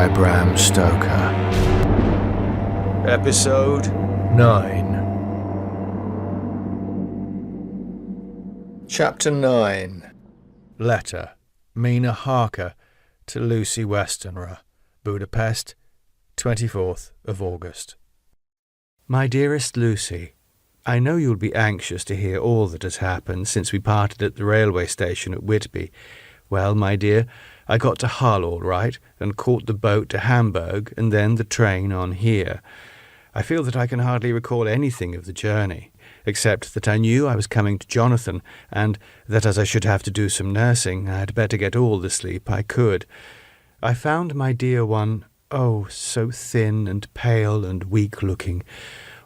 by Bram Stoker. Episode 9. Chapter 9. Letter, Mina Harker, to Lucy Westenra, Budapest, 24th of August. My dearest Lucy, I know you'll be anxious to hear all that has happened since we parted at the railway station at Whitby. Well, my dear, I got to Hull all right, and caught the boat to Hamburg, and then the train on here. I feel that I can hardly recall anything of the journey, except that I knew I was coming to Jonathan, and that as I should have to do some nursing, I had better get all the sleep I could. I found my dear one, oh, so thin and pale and weak-looking.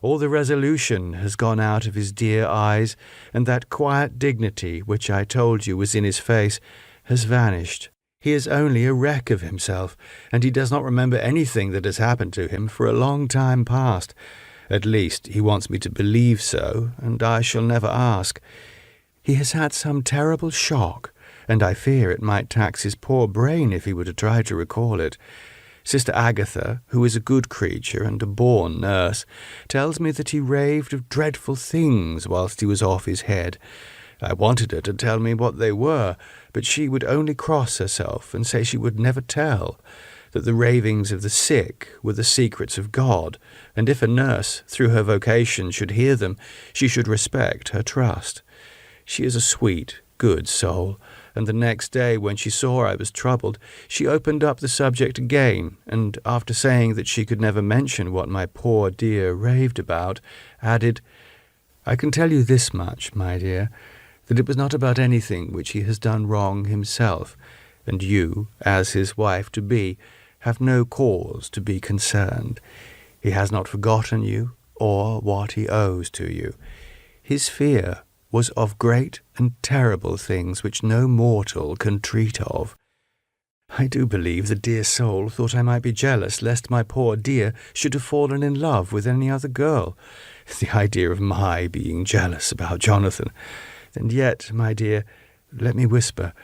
All the resolution has gone out of his dear eyes, and that quiet dignity which I told you was in his face has vanished. He is only a wreck of himself, and he does not remember anything that has happened to him for a long time past. At least he wants me to believe so, and I shall never ask. He has had some terrible shock, and I fear it might tax his poor brain if he were to try to recall it. Sister Agatha, who is a good creature and a born nurse, tells me that he raved of dreadful things whilst he was off his head. I wanted her to tell me what they were, but she would only cross herself and say she would never tell, that the ravings of the sick were the secrets of God, and if a nurse, through her vocation, should hear them, she should respect her trust. She is a sweet, good soul, and the next day, when she saw I was troubled, she opened up the subject again, and after saying that she could never mention what my poor dear raved about, added, "I can tell you this much, my dear, that it was not about anything which he has done wrong himself, and you, as his wife-to-be, have no cause to be concerned. He has not forgotten you, or what he owes to you. His fear was of great and terrible things which no mortal can treat of. I do believe the dear soul thought I might be jealous lest my poor dear should have fallen in love with any other girl. The idea of my being jealous about Jonathan! And yet, my dear, let me whisper,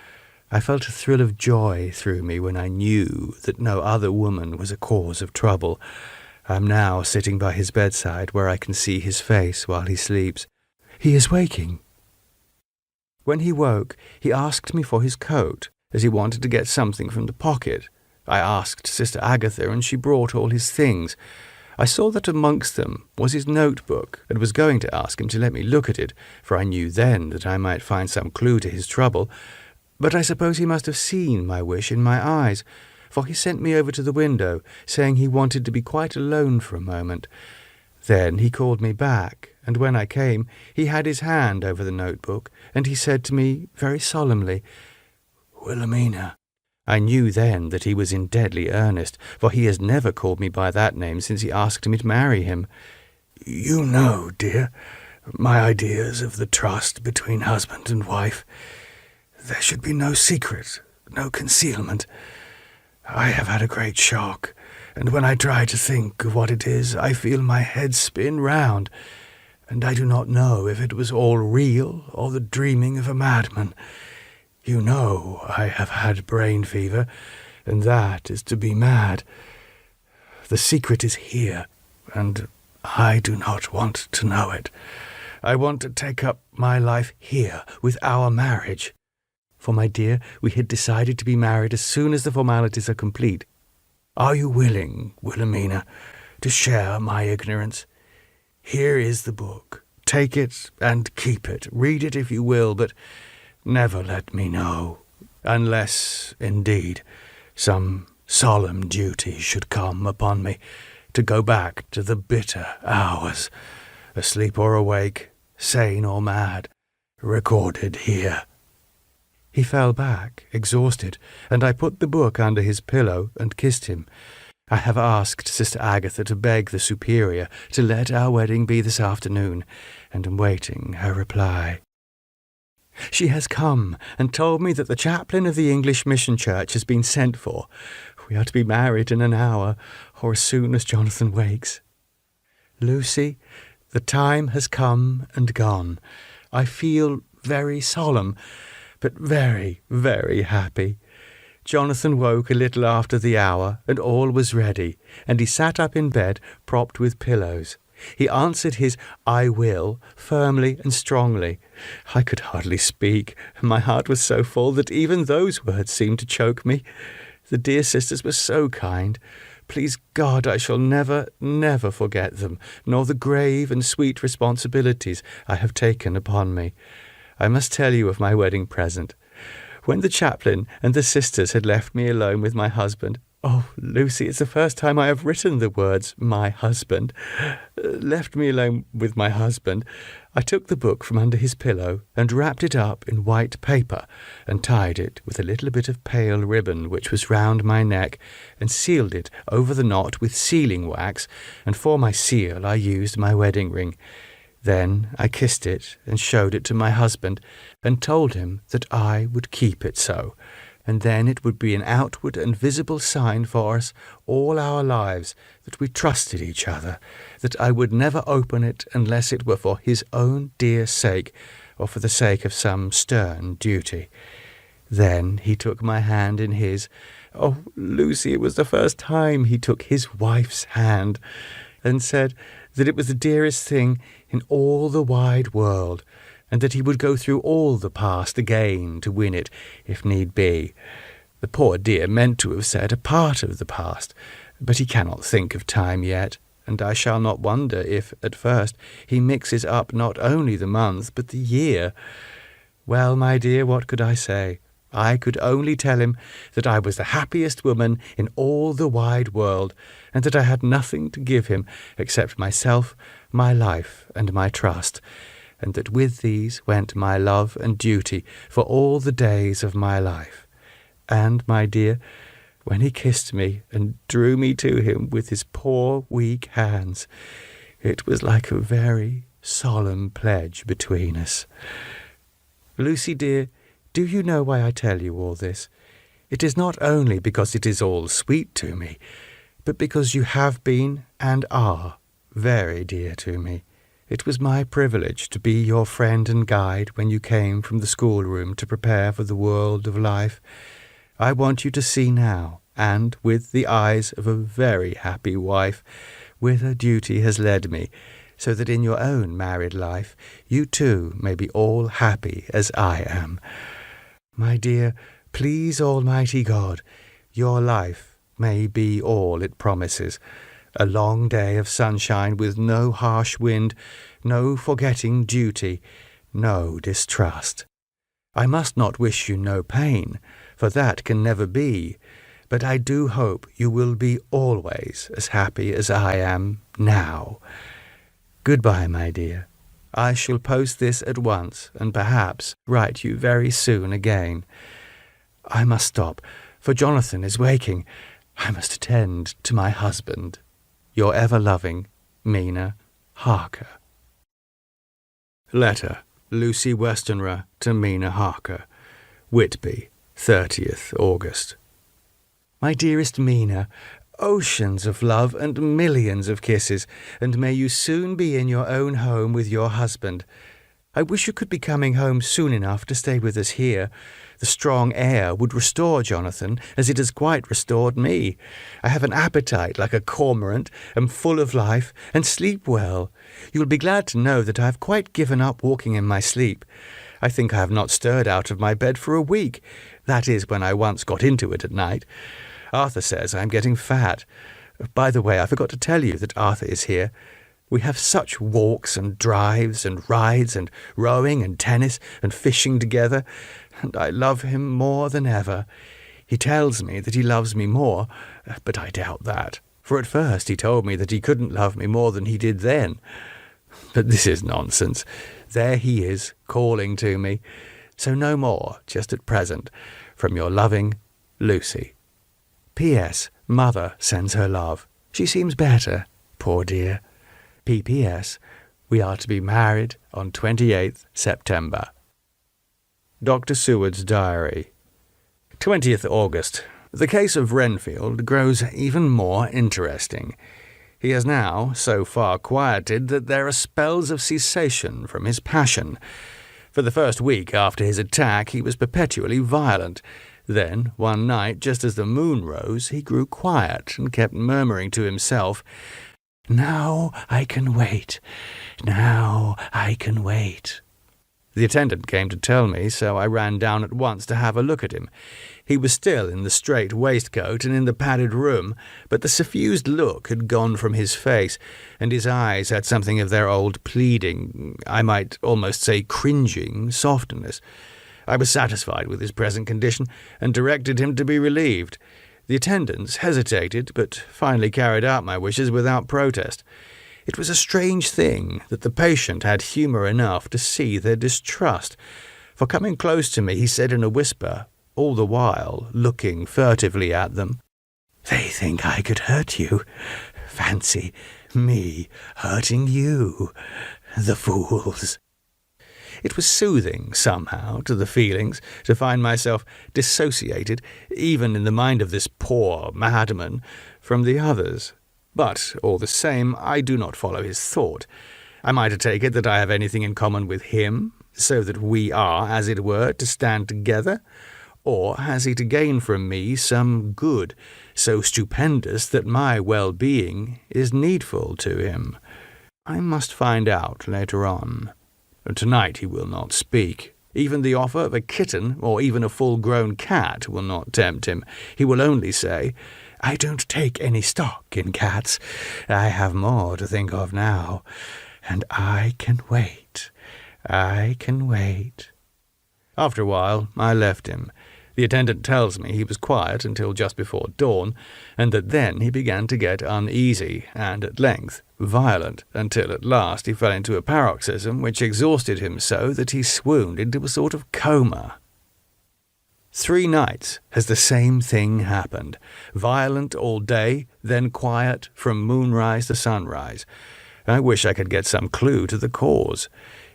I felt a thrill of joy through me when I knew that no other woman was a cause of trouble. I am now sitting by his bedside where I can see his face while he sleeps. He is waking. When he woke, he asked me for his coat, as he wanted to get something from the pocket. I asked Sister Agatha, and she brought all his things. I saw that amongst them was his notebook, and was going to ask him to let me look at it, for I knew then that I might find some clue to his trouble. But I suppose he must have seen my wish in my eyes, for he sent me over to the window, saying he wanted to be quite alone for a moment. Then he called me back, and when I came, he had his hand over the notebook, and he said to me very solemnly, "Wilhelmina." I knew then that he was in deadly earnest, for he has never called me by that name since he asked me to marry him. "You know, dear, my ideas of the trust between husband and wife. There should be no secret, no concealment. I have had a great shock, and when I try to think of what it is, I feel my head spin round, and I do not know if it was all real or the dreaming of a madman. You know I have had brain fever, and that is to be mad. The secret is here, and I do not want to know it. I want to take up my life here with our marriage. For, my dear, we had decided to be married as soon as the formalities are complete. Are you willing, Wilhelmina, to share my ignorance? Here is the book. Take it and keep it. Read it if you will, but never let me know, unless, indeed, some solemn duty should come upon me to go back to the bitter hours, asleep or awake, sane or mad, recorded here." He fell back, exhausted, and I put the book under his pillow and kissed him. I have asked Sister Agatha to beg the Superior to let our wedding be this afternoon, and am waiting her reply. She has come and told me that the chaplain of the English Mission Church has been sent for. We are to be married in an hour, or as soon as Jonathan wakes. Lucy, the time has come and gone. I feel very solemn, but very, very happy. Jonathan woke a little after the hour, and all was ready, and he sat up in bed, propped with pillows. He answered his "I will" firmly and strongly. I could hardly speak. My heart was so full that even those words seemed to choke me. The dear sisters were so kind. Please God, I shall never, never forget them, nor the grave and sweet responsibilities I have taken upon me. I must tell you of my wedding present. When the chaplain and the sisters had left me alone with my husband, oh, Lucy, it's the first time I have written the words, my husband, left me alone with my husband, I took the book from under his pillow and wrapped it up in white paper and tied it with a little bit of pale ribbon which was round my neck and sealed it over the knot with sealing wax, and for my seal I used my wedding ring. Then I kissed it and showed it to my husband and told him that I would keep it so, and then it would be an outward and visible sign for us all our lives that we trusted each other, that I would never open it unless it were for his own dear sake or for the sake of some stern duty. Then he took my hand in his. Oh, Lucy, it was the first time he took his wife's hand, and said that it was the dearest thing in all the wide world, and that he would go through all the past again to win it, if need be. The poor dear meant to have said a part of the past, but he cannot think of time yet, and I shall not wonder if, at first, he mixes up not only the month, but the year. Well, my dear, what could I say? I could only tell him that I was the happiest woman in all the wide world, and that I had nothing to give him except myself, my life, and my trust, and that with these went my love and duty for all the days of my life. And, my dear, when he kissed me and drew me to him with his poor weak hands, it was like a very solemn pledge between us. Lucy, dear, do you know why I tell you all this? It is not only because it is all sweet to me, but because you have been and are very dear to me. It was my privilege to be your friend and guide when you came from the schoolroom to prepare for the world of life. I want you to see now, and with the eyes of a very happy wife, whither duty has led me, so that in your own married life you too may be all happy as I am. My dear, please Almighty God, your life may be all it promises, a long day of sunshine with no harsh wind, no forgetting duty, no distrust. I must not wish you no pain, for that can never be, but I do hope you will be always as happy as I am now. Goodbye, my dear. I shall post this at once, and perhaps write you very soon again. I must stop, for Jonathan is waking. I must attend to my husband. Your ever-loving Mina Harker. Letter, Lucy Westenra to Mina Harker. Whitby, 30th August. My dearest Mina, oceans of love and millions of kisses, and may you soon be in your own home with your husband. I wish you could be coming home soon enough to stay with us here. The strong air would restore Jonathan, as it has quite restored me. I have an appetite like a cormorant, am full of life, and sleep well. You will be glad to know that I have quite given up walking in my sleep. I think I have not stirred out of my bed for a week. That is, when I once got into it at night. Arthur says I am getting fat. By the way, I forgot to tell you that Arthur is here. We have such walks and drives and rides and rowing and tennis and fishing together, and I love him more than ever. He tells me that he loves me more, but I doubt that, for at first he told me that he couldn't love me more than he did then. But this is nonsense. There he is, calling to me. So no more, just at present, from your loving Lucy. P.S. Mother sends her love. She seems better, poor dear. P.P.S. We are to be married on 28th September. Dr. Seward's Diary. 20th August. The case of Renfield grows even more interesting. He has now so far quieted that there are spells of cessation from his passion. For the first week after his attack, he was perpetually violent. Then, one night, just as the moon rose, he grew quiet and kept murmuring to himself, "Now I can wait. Now I can wait." The attendant came to tell me, so I ran down at once to have a look at him. He was still in the straight waistcoat and in the padded room, but the suffused look had gone from his face, and his eyes had something of their old pleading, I might almost say cringing, softness. I was satisfied with his present condition, and directed him to be relieved. The attendants hesitated, but finally carried out my wishes without protest. It was a strange thing that the patient had humour enough to see their distrust, for coming close to me he said in a whisper, all the while looking furtively at them, "They think I could hurt you. Fancy me hurting you, the fools." It was soothing, somehow, to the feelings, to find myself dissociated, even in the mind of this poor madman, from the others. But, all the same, I do not follow his thought. Am I to take it that I have anything in common with him, so that we are, as it were, to stand together? Or has he to gain from me some good, so stupendous that my well-being is needful to him? I must find out later on. Tonight he will not speak. Even the offer of a kitten, or even a full-grown cat, will not tempt him. He will only say, "I don't take any stock in cats. I have more to think of now, and I can wait. I can wait." After a while, I left him. The attendant tells me he was quiet until just before dawn, and that then he began to get uneasy, and at length violent, until at last he fell into a paroxysm which exhausted him so that he swooned into a sort of coma. 3 nights has the same thing happened. Violent all day, then quiet from moonrise to sunrise. I wish I could get some clue to the cause.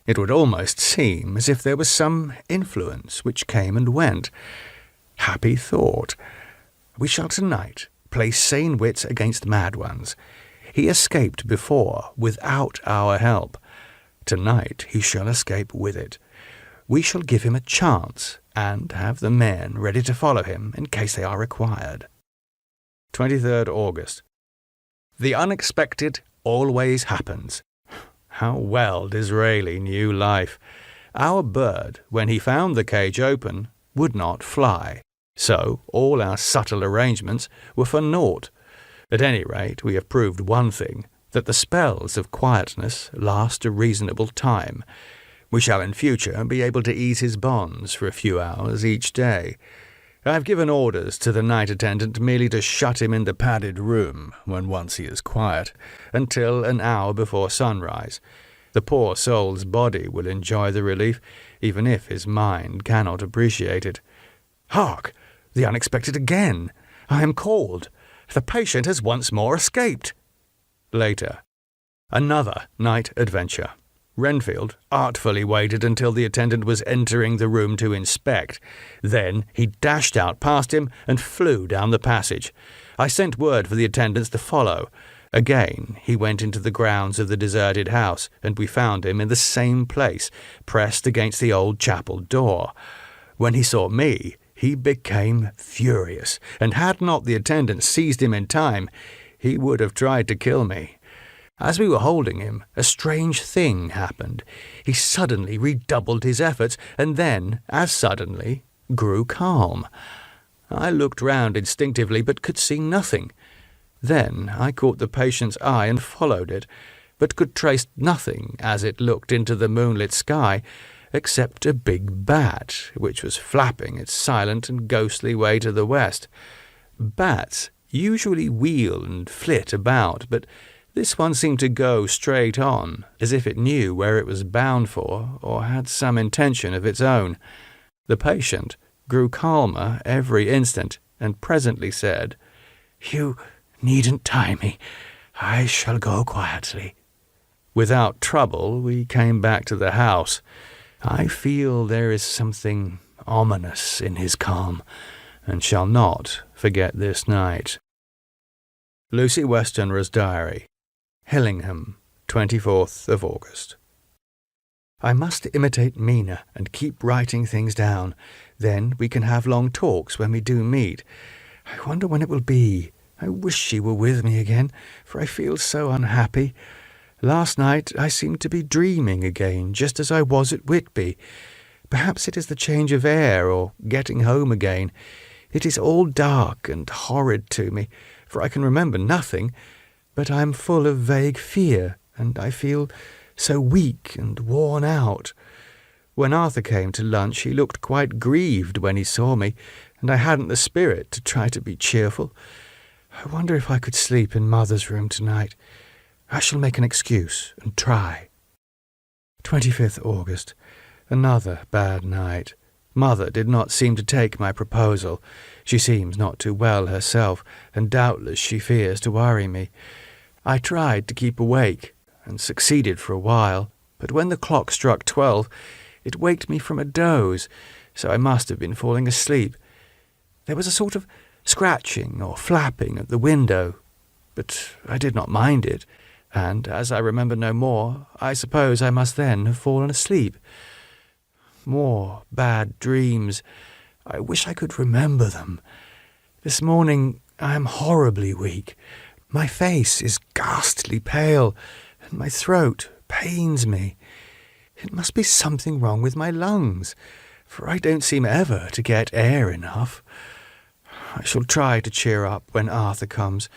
It would almost seem as if there was some influence which came and went. Happy thought. We shall tonight play sane wits against mad ones. He escaped before without our help. Tonight he shall escape with it. We shall give him a chance, and have the men ready to follow him in case they are required. 23rd August. The unexpected always happens. How well Disraeli knew life. Our bird, when he found the cage open, would not fly, so all our subtle arrangements were for naught. At any rate, we have proved one thing, that the spells of quietness last a reasonable time. We shall in future be able to ease his bonds for a few hours each day. I have given orders to the night attendant merely to shut him in the padded room, when once he is quiet, until an hour before sunrise. The poor soul's body will enjoy the relief, even if his mind cannot appreciate it. Hark! The unexpected again! I am called! The patient has once more escaped! Later. Another night adventure. Renfield artfully waited until the attendant was entering the room to inspect. Then he dashed out past him and flew down the passage. I sent word for the attendants to follow. Again he went into the grounds of the deserted house, and we found him in the same place, pressed against the old chapel door. When he saw me, he became furious, and had not the attendant seized him in time, he would have tried to kill me. As we were holding him, a strange thing happened. He suddenly redoubled his efforts, and then, as suddenly, grew calm. I looked round instinctively, but could see nothing. Then I caught the patient's eye and followed it, but could trace nothing as it looked into the moonlit sky, except a big bat, which was flapping its silent and ghostly way to the west. Bats usually wheel and flit about, but this one seemed to go straight on, as if it knew where it was bound for, or had some intention of its own. The patient grew calmer every instant, and presently said, "You needn't tie me. I shall go quietly." Without trouble, we came back to the house. I feel there is something ominous in his calm, and shall not forget this night. Lucy Westenra's Diary. Helsing, 24th of August. I must imitate Mina and keep writing things down. Then we can have long talks when we do meet. I wonder when it will be. I wish she were with me again, for I feel so unhappy. Last night I seemed to be dreaming again, just as I was at Whitby. Perhaps it is the change of air, or getting home again. It is all dark and horrid to me, for I can remember nothing, but I am full of vague fear, and I feel so weak and worn out. When Arthur came to lunch, he looked quite grieved when he saw me, and I hadn't the spirit to try to be cheerful. I wonder if I could sleep in Mother's room tonight. I shall make an excuse and try. 25th August. Another bad night. Mother did not seem to take my proposal. She seems not too well herself, and doubtless she fears to worry me. I tried to keep awake, and succeeded for a while, but when the clock struck 12, it waked me from a doze, so I must have been falling asleep. There was a sort of scratching or flapping at the window, but I did not mind it, and as I remember no more, I suppose I must then have fallen asleep. More bad dreams. I wish I could remember them. This morning I am horribly weak. My face is ghastly pale, and my throat pains me. It must be something wrong with my lungs, for I don't seem ever to get air enough. I shall try to cheer up when Arthur comes,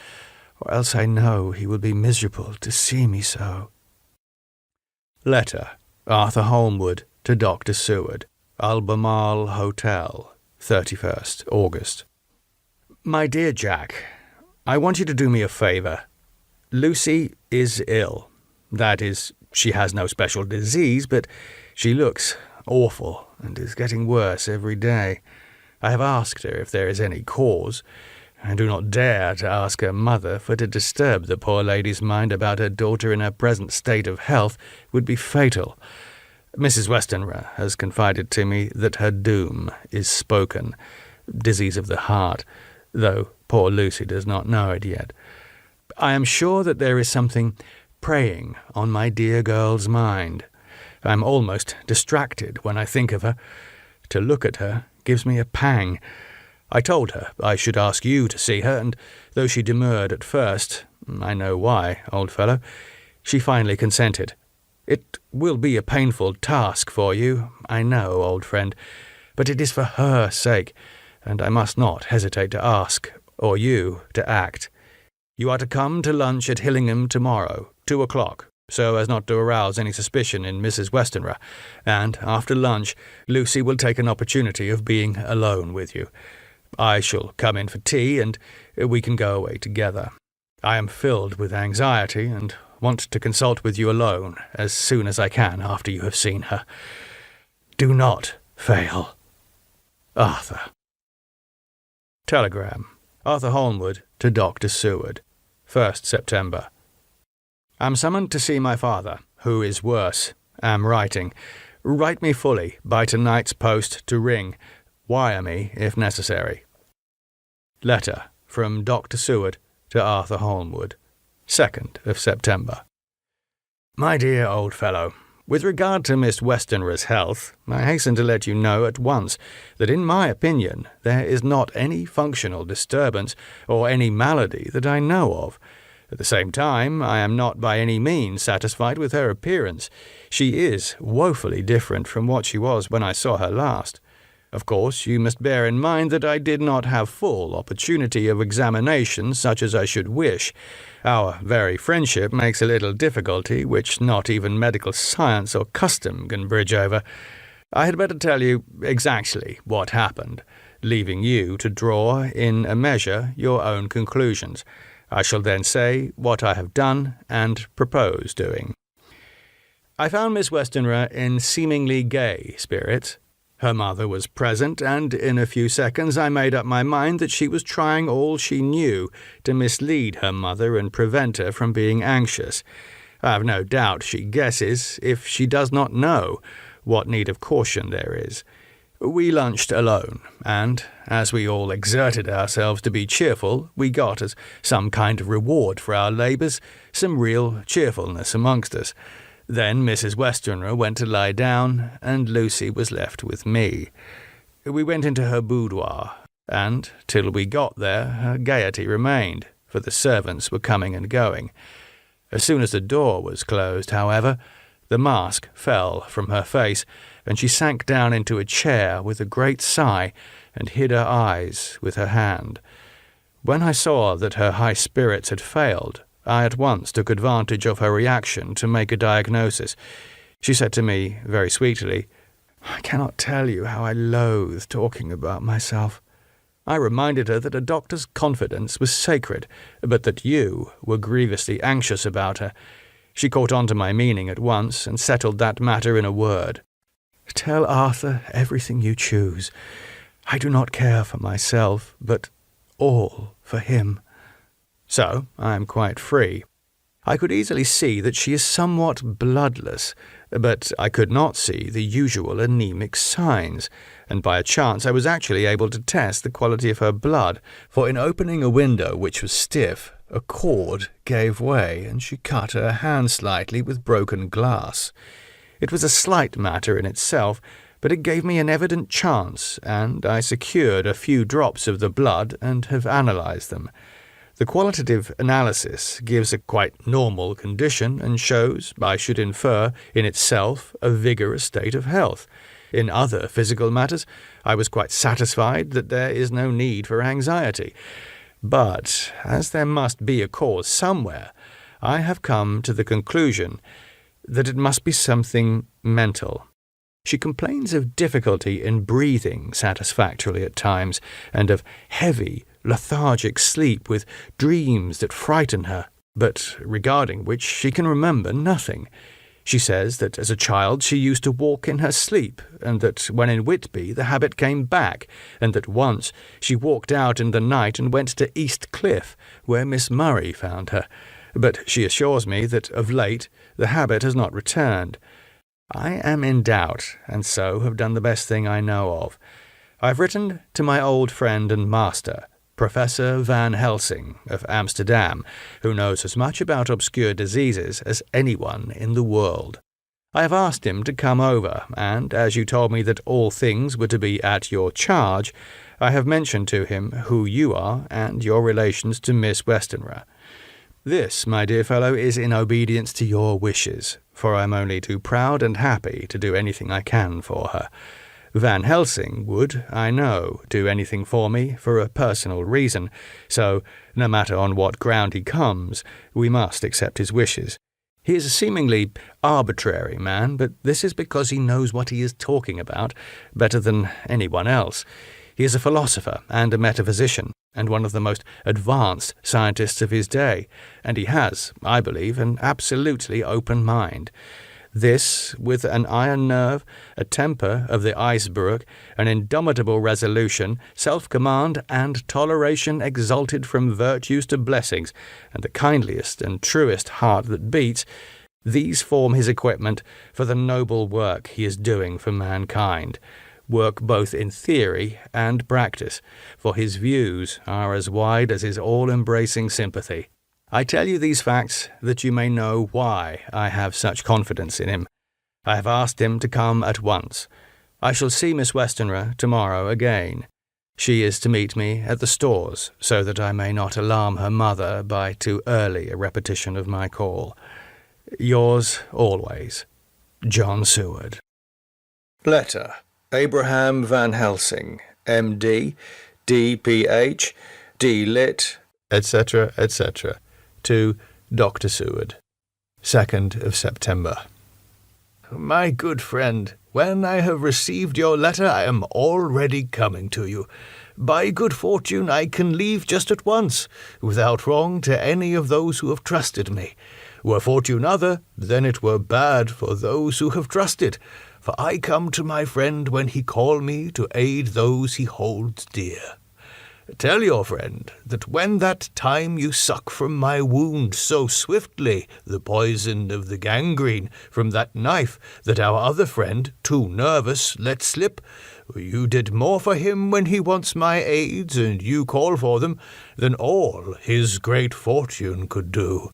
or else I know he will be miserable to see me so. Letter, Arthur Holmwood to Dr. Seward, Albemarle Hotel, 31st August. My dear Jack, I want you to do me a favour. Lucy is ill. That is, she has no special disease, but she looks awful and is getting worse every day. I have asked her if there is any cause. I do not dare to ask her mother, for to disturb the poor lady's mind about her daughter in her present state of health would be fatal. Mrs. Westenra has confided to me that her doom is spoken, disease of the heart, though poor Lucy does not know it yet. I am sure that there is something preying on my dear girl's mind. I am almost distracted when I think of her. To look at her gives me a pang. I told her I should ask you to see her, and though she demurred at first, I know why, old fellow, she finally consented. It will be a painful task for you, I know, old friend, but it is for her sake, and I must not hesitate to ask, or you to act. You are to come to lunch at Hillingham tomorrow, 2 o'clock, so as not to arouse any suspicion in Mrs. Westenra, and after lunch Lucy will take an opportunity of being alone with you. I shall come in for tea, and we can go away together. I am filled with anxiety, and want to consult with you alone as soon as I can after you have seen her. Do not fail. Arthur. Telegram. Arthur Holmwood to Dr. Seward. 1st September. Am summoned to see my father, who is worse. Am writing. Write me fully by tonight's post to Ring. Wire me if necessary. Letter from Dr. Seward to Arthur Holmwood. 2nd of September. My dear old fellow, with regard to Miss Westenra's health, I hasten to let you know at once that in my opinion there is not any functional disturbance or any malady that I know of. At the same time, I am not by any means satisfied with her appearance. She is woefully different from what she was when I saw her last. Of course, you must bear in mind that I did not have full opportunity of examination such as I should wish. Our very friendship makes a little difficulty which not even medical science or custom can bridge over. I had better tell you exactly what happened, leaving you to draw, in a measure, your own conclusions. I shall then say what I have done and propose doing. I found Miss Westenra in seemingly gay spirits. Her mother was present, and in a few seconds I made up my mind that she was trying all she knew to mislead her mother and prevent her from being anxious. I have no doubt she guesses, if she does not know, what need of caution there is. We lunched alone, and, as we all exerted ourselves to be cheerful, we got, as some kind of reward for our labours, some real cheerfulness amongst us. Then Mrs. Westenra went to lie down, and Lucy was left with me. We went into her boudoir, and, till we got there, her gaiety remained, for the servants were coming and going. As soon as the door was closed, however, the mask fell from her face, and she sank down into a chair with a great sigh, and hid her eyes with her hand. When I saw that her high spirits had failed, I at once took advantage of her reaction to make a diagnosis. She said to me, very sweetly, "I cannot tell you how I loathe talking about myself." I reminded her that a doctor's confidence was sacred, but that you were grievously anxious about her. She caught on to my meaning at once, and settled that matter in a word. "Tell Arthur everything you choose. I do not care for myself, but all for him." So I am quite free. I could easily see that she is somewhat bloodless, but I could not see the usual anemic signs, and by a chance I was actually able to test the quality of her blood, for in opening a window which was stiff, a cord gave way, and she cut her hand slightly with broken glass. It was a slight matter in itself, but it gave me an evident chance, and I secured a few drops of the blood and have analysed them. The qualitative analysis gives a quite normal condition and shows, I should infer, in itself a vigorous state of health. In other physical matters, I was quite satisfied that there is no need for anxiety. But, as there must be a cause somewhere, I have come to the conclusion that it must be something mental. She complains of difficulty in breathing satisfactorily at times, and of heavy, lethargic sleep with dreams that frighten her, but regarding which she can remember nothing. She says that as a child she used to walk in her sleep, and that when in Whitby the habit came back, and that once she walked out in the night and went to East Cliff, where Miss Murray found her. But she assures me that of late the habit has not returned. I am in doubt, and so have done the best thing I know of. I have written to my old friend and master, Professor Van Helsing of Amsterdam, who knows as much about obscure diseases as anyone in the world. I have asked him to come over, and as you told me that all things were to be at your charge, I have mentioned to him who you are and your relations to Miss Westenra. This, my dear fellow, is in obedience to your wishes, for I am only too proud and happy to do anything I can for her. Van Helsing would, I know, do anything for me for a personal reason, so, no matter on what ground he comes, we must accept his wishes. He is a seemingly arbitrary man, but this is because he knows what he is talking about better than anyone else. He is a philosopher and a metaphysician, and one of the most advanced scientists of his day, and he has, I believe, an absolutely open mind. This, with an iron nerve, a temper of the iceberg, an indomitable resolution, self-command, and toleration exalted from virtues to blessings, and the kindliest and truest heart that beats, these form his equipment for the noble work he is doing for mankind. Work both in theory and practice, for his views are as wide as his all-embracing sympathy. I tell you these facts that you may know why I have such confidence in him. I have asked him to come at once. I shall see Miss Westenra tomorrow again. She is to meet me at the stores, so that I may not alarm her mother by too early a repetition of my call. Yours always, John Seward. Letter. Abraham Van Helsing, M.D., D.Ph., D.Lit., etc., etc., to Dr. Seward, 2nd of September. My good friend, when I have received your letter, I am already coming to you. By good fortune, I can leave just at once, without wrong to any of those who have trusted me. Were fortune other, then it were bad for those who have trusted, for I come to my friend when he call me to aid those he holds dear. Tell your friend that when that time you suck from my wound so swiftly the poison of the gangrene from that knife that our other friend, too nervous, let slip, you did more for him when he wants my aids and you call for them than all his great fortune could do.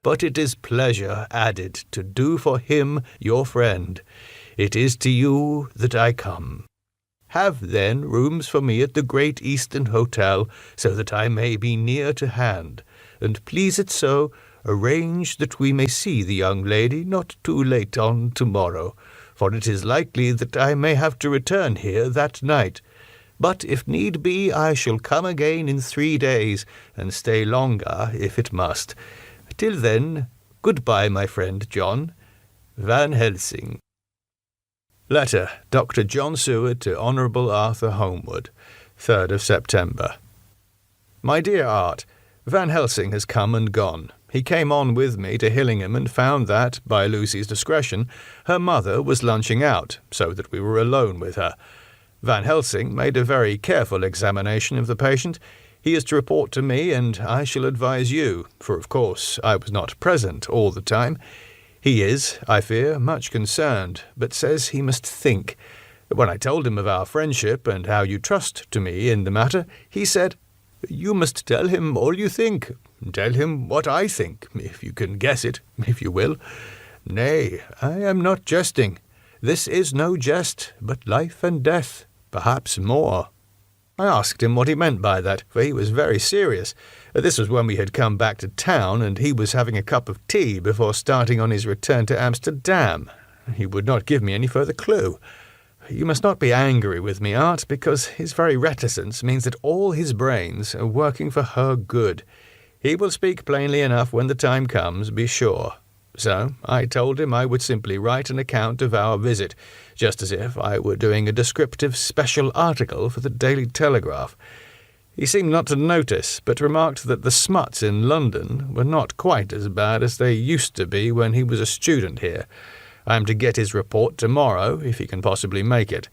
but it is pleasure added to do for him your friend. It is to you that I come. Have, then, rooms for me at the Great Eastern Hotel, so that I may be near to hand, and please it so, arrange that we may see the young lady not too late on tomorrow, for it is likely that I may have to return here that night. But if need be, I shall come again in 3 days, and stay longer if it must. Till then, goodbye, my friend John. Van Helsing. Letter, Dr. John Seward to Honourable Arthur Holmwood, 3rd of September. My dear Art, Van Helsing has come and gone. He came on with me to Hillingham and found that, by Lucy's discretion, her mother was lunching out, so that we were alone with her. Van Helsing made a very careful examination of the patient. He is to report to me, and I shall advise you, for of course I was not present all the time. He is, I fear, much concerned, but says he must think. When I told him of our friendship and how you trust to me in the matter, he said, "You must tell him all you think. Tell him what I think, if you can guess it, if you will. Nay, I am not jesting. This is no jest, but life and death, perhaps more." I asked him what he meant by that, for he was very serious. This was when we had come back to town, and he was having a cup of tea before starting on his return to Amsterdam. He would not give me any further clue. You must not be angry with me, Art, because his very reticence means that all his brains are working for her good. He will speak plainly enough when the time comes, be sure. So I told him I would simply write an account of our visit, just as if I were doing a descriptive special article for the Daily Telegraph. He seemed not to notice, but remarked that the smuts in London were not quite as bad as they used to be when he was a student here. I am to get his report tomorrow, if he can possibly make it.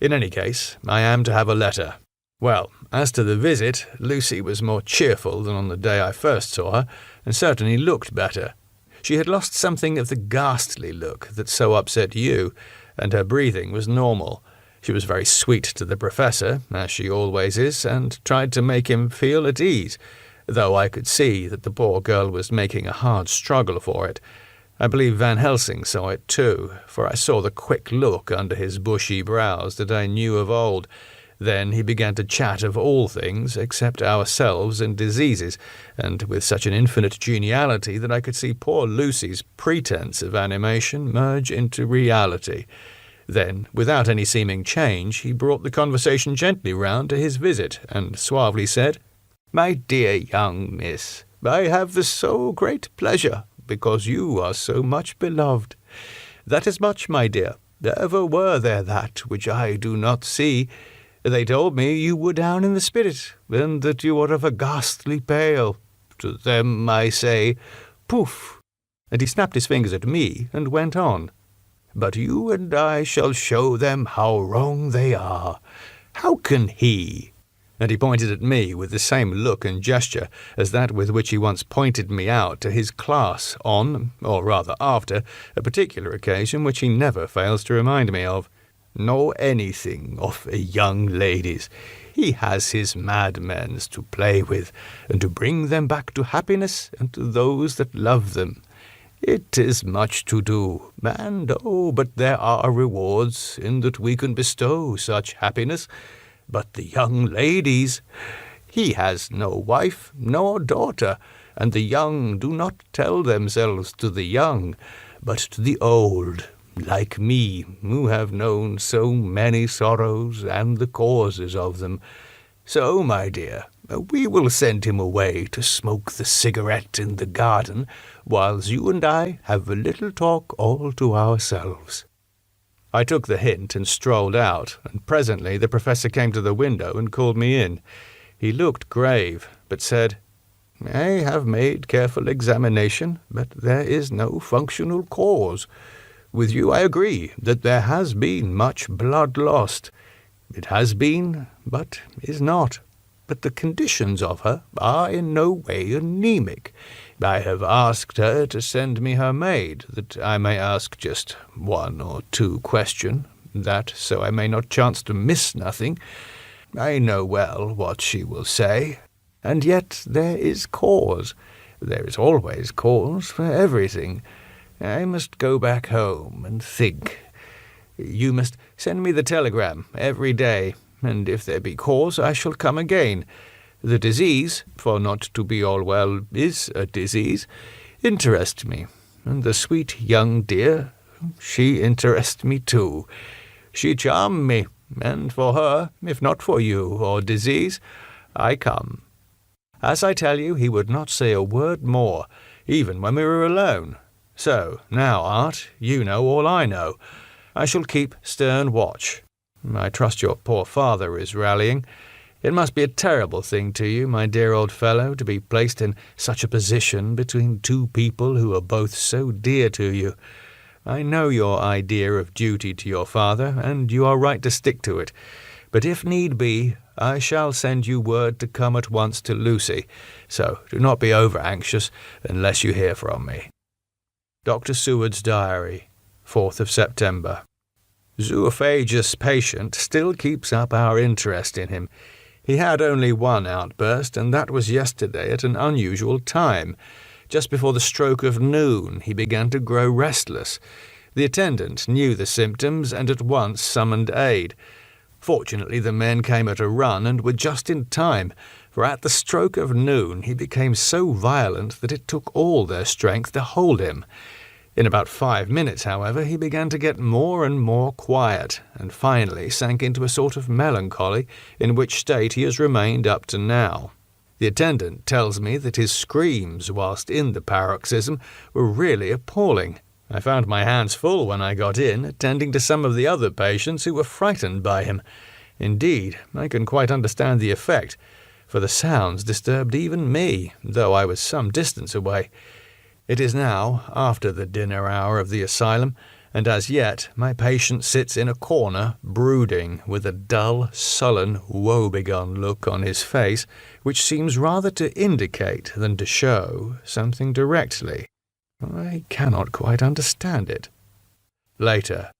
In any case, I am to have a letter. Well, as to the visit, Lucy was more cheerful than on the day I first saw her, and certainly looked better. She had lost something of the ghastly look that so upset you, and her breathing was normal. She was very sweet to the professor, as she always is, and tried to make him feel at ease, though I could see that the poor girl was making a hard struggle for it. I believe Van Helsing saw it too, for I saw the quick look under his bushy brows that I knew of old. Then he began to chat of all things except ourselves and diseases, and with such an infinite geniality that I could see poor Lucy's pretence of animation merge into reality. Then, without any seeming change, he brought the conversation gently round to his visit, and suavely said, "My dear young miss, I have the so great pleasure, because you are so much beloved. That is much, my dear. Ever were there that which I do not see. They told me you were down in the spirit, and that you were of a ghastly pale. To them I say, poof!" And he snapped his fingers at me and went on. "But you and I shall show them how wrong they are. How can he?" And he pointed at me with the same look and gesture as that with which he once pointed me out to his class on, or rather after, a particular occasion which he never fails to remind me of. "Know anything of young ladies. He has his madmens to play with, and to bring them back to happiness and to those that love them. It is much to do, and but there are rewards in that we can bestow such happiness. But the young ladies, he has no wife nor daughter, and the young do not tell themselves to the young, but to the old, like me, who have known so many sorrows and the causes of them. So, my dear, we will send him away to smoke the cigarette in the garden, whilst you and I have a little talk all to ourselves." I took the hint and strolled out, and presently the professor came to the window and called me in. He looked grave, but said, "I have made careful examination, but there is no functional cause. With you I agree that there has been much blood lost. It has been, but is not. But the conditions of her are in no way anemic. I have asked her to send me her maid, that I may ask just 1 or 2 questions, that so I may not chance to miss nothing. I know well what she will say, and yet there is cause. There is always cause for everything. I must go back home and think. You must send me the telegram every day, and if there be cause, I shall come again. The disease, for not to be all well is a disease, interests me, and the sweet young dear, she interests me too. She charmed me, and for her, if not for you or disease, I come. As I tell you, he would not say a word more, even when we were alone. So, now, Art, you know all I know. I shall keep stern watch. I trust your poor father is rallying. It must be a terrible thing to you, my dear old fellow, to be placed in such a position between two people who are both so dear to you. I know your idea of duty to your father, and you are right to stick to it. But if need be, I shall send you word to come at once to Lucy, so do not be over-anxious unless you hear from me. Dr. Seward's Diary, 4th of September. Zoophagous patient still keeps up our interest in him. He had only one outburst, and that was yesterday at an unusual time. Just before the stroke of noon, he began to grow restless. The attendant knew the symptoms and at once summoned aid. Fortunately, the men came at a run and were just in time, for at the stroke of noon he became so violent that it took all their strength to hold him. In about 5 minutes, however, he began to get more and more quiet, and finally sank into a sort of melancholy, in which state he has remained up to now. The attendant tells me that his screams whilst in the paroxysm were really appalling. I found my hands full when I got in, attending to some of the other patients who were frightened by him. Indeed, I can quite understand the effect, for the sounds disturbed even me, though I was some distance away. It is now after the dinner hour of the asylum, and as yet my patient sits in a corner, brooding, with a dull, sullen, woebegone look on his face, which seems rather to indicate than to show something directly. I cannot quite understand it. Later.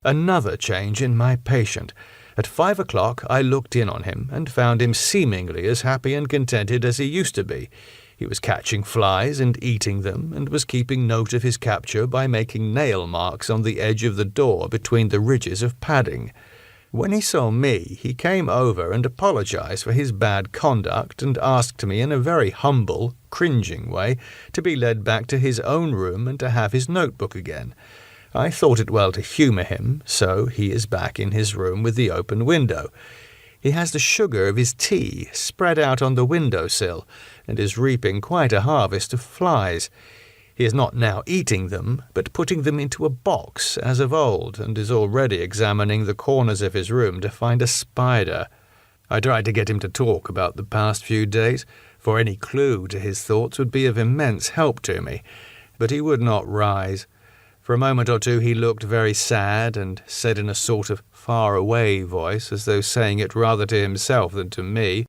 Another change in my patient. At 5 o'clock I looked in on him, and found him seemingly as happy and contented as he used to be. He was catching flies and eating them, and was keeping note of his capture by making nail marks on the edge of the door between the ridges of padding. When he saw me, he came over and apologized for his bad conduct, and asked me in a very humble, cringing way to be led back to his own room and to have his notebook again. I thought it well to humour him, so he is back in his room with the open window. He has the sugar of his tea spread out on the window-sill, and is reaping quite a harvest of flies. He is not now eating them, but putting them into a box, as of old, and is already examining the corners of his room to find a spider. I tried to get him to talk about the past few days, for any clue to his thoughts would be of immense help to me, but he would not rise. For a moment or two he looked very sad, and said in a sort of far-away voice, as though saying it rather to himself than to me,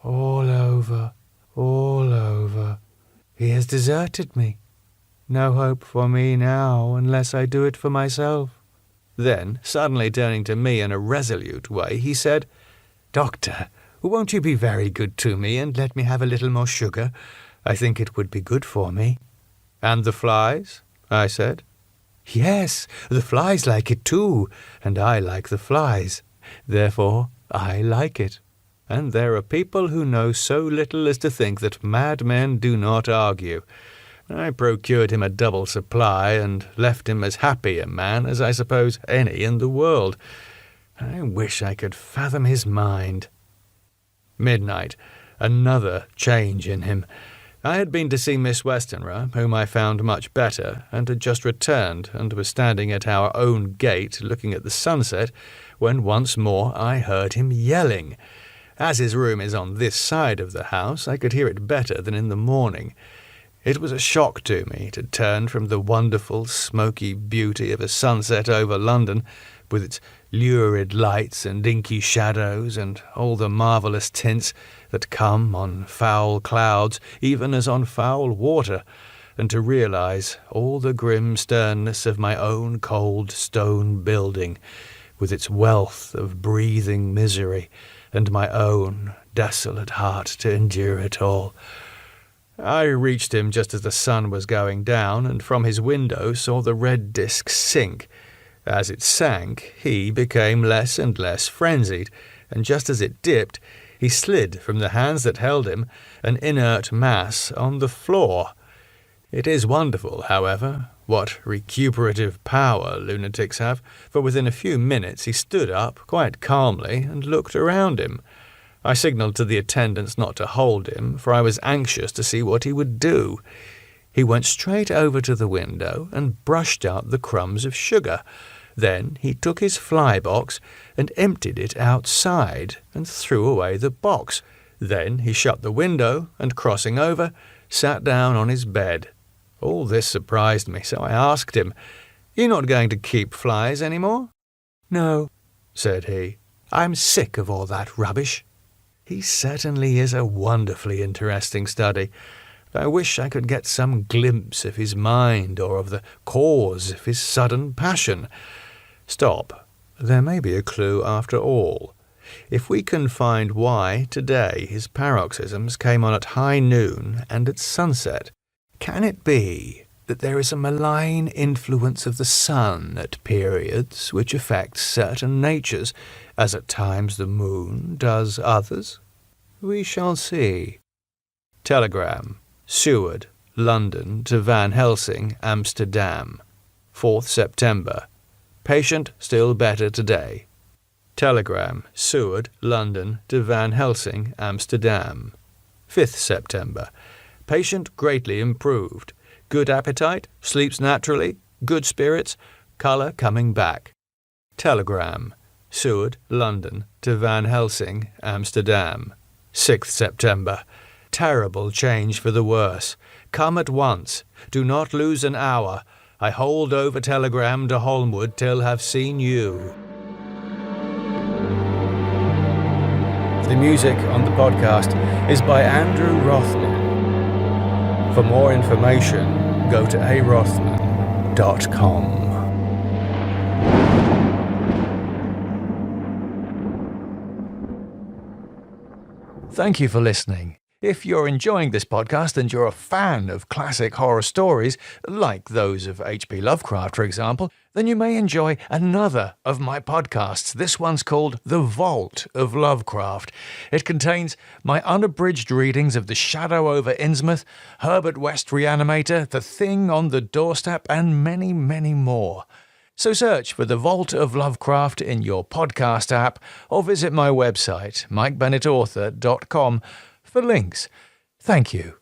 "All over, all over. He has deserted me. No hope for me now, unless I do it for myself." Then, suddenly turning to me in a resolute way, he said, "Doctor, won't you be very good to me and let me have a little more sugar? I think it would be good for me." "And the flies?" I said. "Yes, the flies like it too, and I like the flies. Therefore, I like it. And there are people who know so little as to think that madmen do not argue. I procured him a double supply, and left him as happy a man as I suppose any in the world. I wish I could fathom his mind." Midnight. Another change in him. I had been to see Miss Westenra, whom I found much better, and had just returned, and was standing at our own gate looking at the sunset, when once more I heard him yelling. As his room is on this side of the house, I could hear it better than in the morning. It was a shock to me to turn from the wonderful, smoky beauty of a sunset over London, with its lurid lights and inky shadows and all the marvellous tints that come on foul clouds, even as on foul water, and to realise all the grim sternness of my own cold stone building, with its wealth of breathing misery, and my own desolate heart to endure it all. I reached him just as the sun was going down, and from his window saw the red disc sink. As it sank, he became less and less frenzied, and just as it dipped, he slid from the hands that held him, an inert mass, on the floor. It is wonderful, however, what recuperative power lunatics have, for within a few minutes he stood up quite calmly and looked around him. I signalled to the attendants not to hold him, for I was anxious to see what he would do. He went straight over to the window and brushed out the crumbs of sugar. Then he took his fly box and emptied it outside and threw away the box. Then he shut the window and, crossing over, sat down on his bed. All this surprised me, so I asked him, "You're not going to keep flies any more?" "No," said he. "I'm sick of all that rubbish." He certainly is a wonderfully interesting study. I wish I could get some glimpse of his mind or of the cause of his sudden passion. Stop. There may be a clue after all. If we can find why today his paroxysms came on at high noon and at sunset, can it be that there is a malign influence of the sun at periods which affects certain natures, as at times the moon does others? We shall see. Telegram. Seward, London to Van Helsing, Amsterdam. 4th September. Patient still better today. Telegram. Seward, London to Van Helsing, Amsterdam. 5th September. Patient greatly improved. Good appetite, sleeps naturally, good spirits, colour coming back. Telegram. Seward, London to Van Helsing, Amsterdam. 6th September. Terrible change for the worse. Come at once. Do not lose an hour. I hold over telegram to Holmwood till have seen you. The music on the podcast is by Andrew Rothman. For more information, go to arothman.com. Thank you for listening. If you're enjoying this podcast and you're a fan of classic horror stories, like those of H.P. Lovecraft, for example, then you may enjoy another of my podcasts. This one's called The Vault of Lovecraft. It contains my unabridged readings of The Shadow over Innsmouth, Herbert West Reanimator, The Thing on the Doorstep, and many, many more. So search for The Vault of Lovecraft in your podcast app or visit my website, mikebennetauthor.com, for links. Thank you.